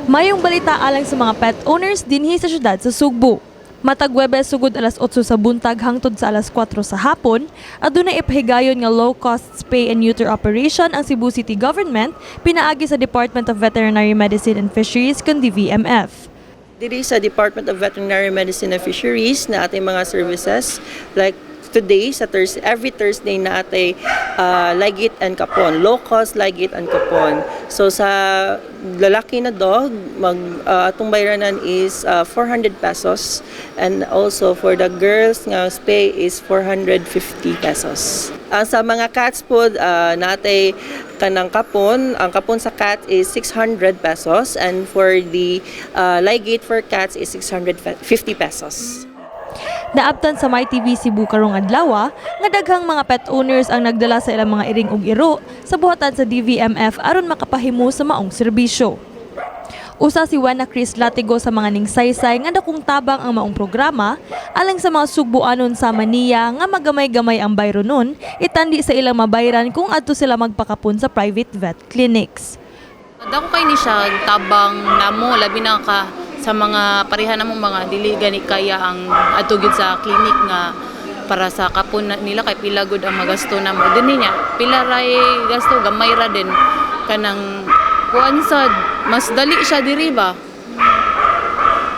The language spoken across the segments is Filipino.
Mayong balita alang sa mga pet owners dinhi sa syudad sa Sugbo. Matag Huwebes sugod alas 8 sa buntag hangtod sa alas 4 sa hapon, adunay ipahigayon nga low-cost spay and neuter operation ang Cebu City Government pinaagi sa Department of Veterinary Medicine and Fisheries kun DVMF. Diri sa Department of Veterinary Medicine and Fisheries na ating mga services like today sa every Thursday na atay ligit and kapon, low cost ligit and kapon. So sa lalaki na dog, atong bayranan is 400 pesos, and also for the girls nga spay is 450 pesos. Sa mga cats po natay kanang kapon, ang kapon sa cat is 600 pesos, and for the ligit for cats is 650 pesos. Naabtan sa MyTV Cebu karong adlaw nga daghang mga pet owners ang nagdala sa ilang mga iring ug iro sa buhatan sa DVMF aron makapahimo sa maong serbisyo. Usa si Wena Chris Latigo sa mga ningsaysay nga dakong tabang ang maong programa alang sa mga Sugboanon sa Mania nga magamay-gamay ang bayro nun, itandi sa ilang mabayran kung adto sila magpakapon sa private vet clinics. Dako kay ni siya tabang namo labi na ka sa mga pareha namong mga dili gani kaya ang atugid sa klinik nga para sa kapon nila kay pila gud ang magasto na mo dinhi niya pila ray gasto gamay ra din kanang kuan sad mas dali siya diri ba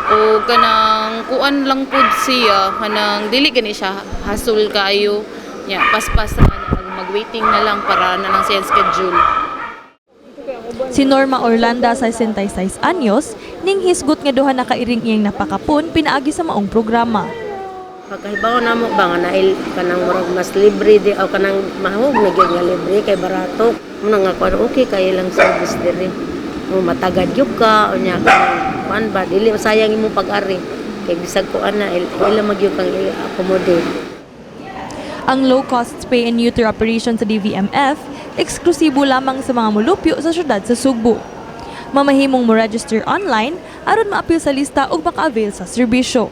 o kanang kuan lang pud siya kanang dili gani siya hasul kayo nya paspas na mag-waiting na lang para na lang siya schedule. Si Norma Orlanda sa 66 anyos ning hisgot nga duha na kairing iyang napakapon pinaagi sa maong programa. Pagkahibaw na mo ba nga nail kanang murag mas libre di o kanang mahog na gyud nga libre kay barato mo nga kuan okay kay lang service diri mo matagad gyud ka unya kuan ba dili sayang imong pag-ari kay bisag kuan na ila magyud kang accommodate. Ang low-cost spay and neuter operation sa DVMF eksklusibo lamang sa mga mulupyo sa syudad sa Sugbo. Mamahimong mo register online aron maapil sa lista ug maka-avail sa serbisyo.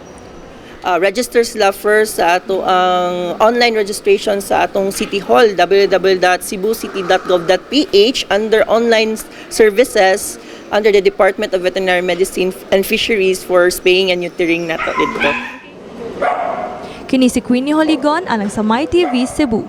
Register sila first sa ato ang online registration sa atong City Hall www.cebucity.gov.ph under online services under the Department of Veterinary Medicine and Fisheries for spaying and neutering nato dito. Kini si Queenie Holigon alang sa MyTV Cebu.